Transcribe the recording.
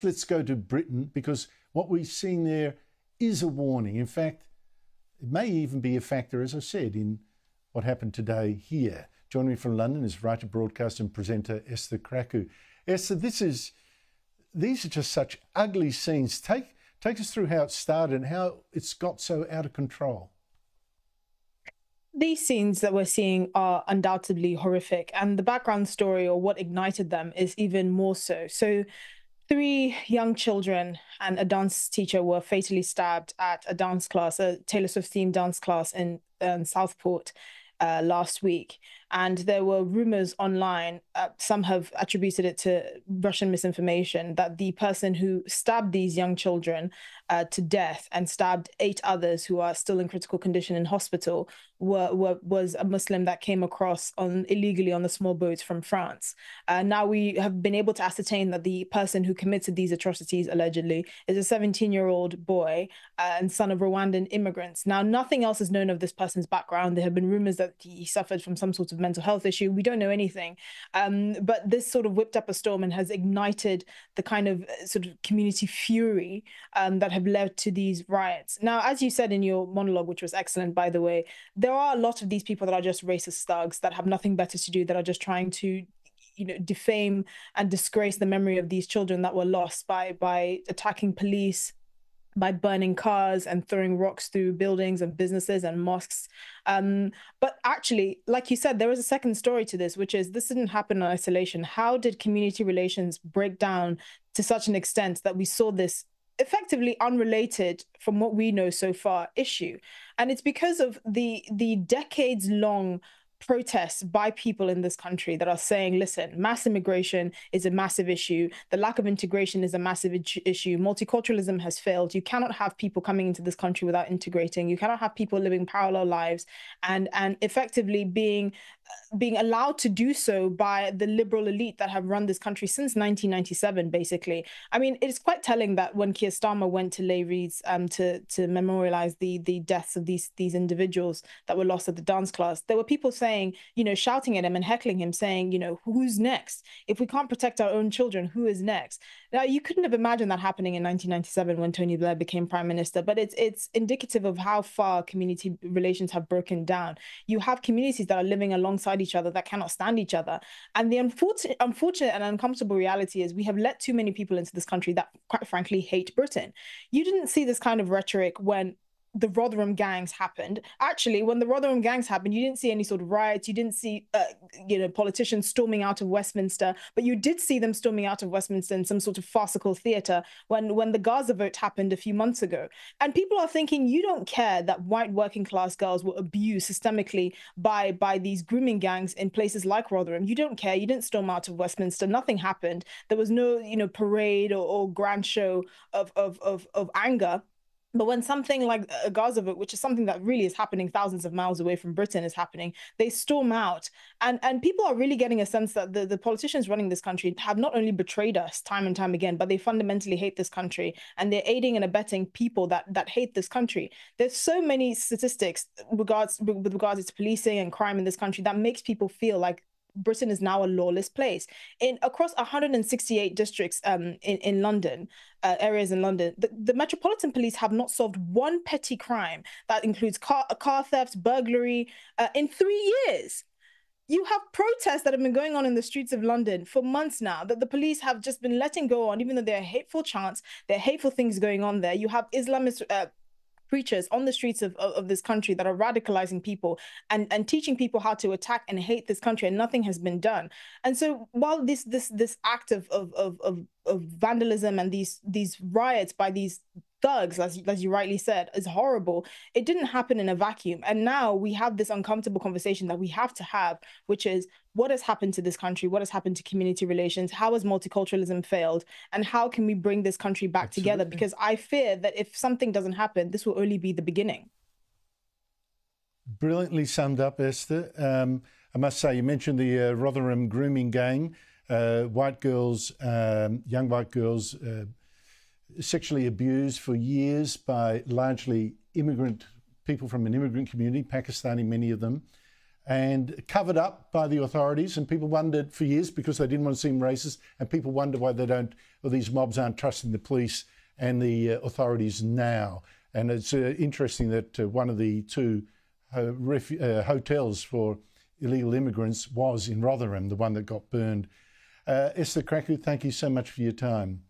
let's go to Britain, because what we've seen there is a warning. In fact, it may even be a factor, as I said, in what happened today here. Joining me from London is writer, broadcaster and presenter Esther Krakue. Esther, these are just such ugly scenes. Take us through how it started and how it's got so out of control. These scenes that we're seeing are undoubtedly horrific, and the background story, or what ignited them, is even more so. So 3 young children and a dance teacher were fatally stabbed at a dance class, a Taylor Swift-themed dance class in Southport last week. And there were rumors online, some have attributed it to Russian misinformation, that the person who stabbed these young children to death and stabbed 8 others who are still in critical condition in hospital was a Muslim that came across illegally on the small boats from France. Now we have been able to ascertain that the person who committed these atrocities, allegedly, is a 17-year-old boy and son of Rwandan immigrants. Now, nothing else is known of this person's background. There have been rumors that he suffered from some sort of mental health issue. We don't know anything. But this sort of whipped up a storm and has ignited the kind of sort of community fury that have led to these riots. Now, as you said in your monologue, which was excellent, by the way, there are a lot of these people that are just racist thugs that have nothing better to do, that are just trying to defame and disgrace the memory of these children that were lost by attacking police, by burning cars and throwing rocks through buildings and businesses and mosques. But actually, like you said, there is a second story to this, which is this didn't happen in isolation. How did community relations break down to such an extent that we saw this effectively unrelated, from what we know so far, issue? And it's because of the decades-long protests by people in this country that are saying, listen, mass immigration is a massive issue. The lack of integration is a massive issue. Multiculturalism has failed. You cannot have people coming into this country without integrating. You cannot have people living parallel lives and effectively being allowed to do so by the liberal elite that have run this country since 1997, basically. I mean, it's quite telling that when Keir Starmer went to lay reeds to memorialize the deaths of these individuals that were lost at the dance class, there were people saying, shouting at him and heckling him, saying, who's next? If we can't protect our own children, who is next? Now, you couldn't have imagined that happening in 1997 when Tony Blair became prime minister, but it's indicative of how far community relations have broken down. You have communities that are living alongside each other that cannot stand each other. And the unfortunate and uncomfortable reality is we have let too many people into this country that, quite frankly, hate Britain. You didn't see this kind of rhetoric when the Rotherham gangs happened. Actually, when the Rotherham gangs happened, you didn't see any sort of riots. You didn't see, politicians storming out of Westminster, but you did see them storming out of Westminster in some sort of farcical theatre when the Gaza vote happened a few months ago. And people are thinking, you don't care that white working class girls were abused systemically by these grooming gangs in places like Rotherham. You don't care. You didn't storm out of Westminster. Nothing happened. There was no, parade or grand show of anger. But when something like a Gaza vote, which is something that really is happening thousands of miles away from Britain, is happening, they storm out. And people are really getting a sense that the politicians running this country have not only betrayed us time and time again, but they fundamentally hate this country. And they're aiding and abetting people that hate this country. There's so many statistics with regards to policing and crime in this country that makes people feel like Britain is now a lawless place. Across 168 districts in London, areas in London, the Metropolitan Police have not solved one petty crime. That includes car thefts, burglary, in 3 years. You have protests that have been going on in the streets of London for months now that the police have just been letting go on, even though there are hateful chants, there are hateful things going on there. You have Islamist preachers on the streets of this country that are radicalizing people and teaching people how to attack and hate this country, and nothing has been done. And so while this act of vandalism and these riots by these thugs, as you rightly said, is horrible, it didn't happen in a vacuum. And now we have this uncomfortable conversation that we have to have, which is, what has happened to this country? What has happened to community relations? How has multiculturalism failed? And how can we bring this country back together? Because I fear that if something doesn't happen, this will only be the beginning. Brilliantly summed up, Esther. I must say, you mentioned the Rotherham grooming gang, white girls, young white girls, sexually abused for years by largely people from an immigrant community, Pakistani, many of them. and covered up by the authorities. And people wondered for years, because they didn't want to seem racist, and people wonder why these mobs aren't trusting the police and the authorities now. And it's interesting that one of the two hotels for illegal immigrants was in Rotherham, the one that got burned. Esther Krakue, thank you so much for your time.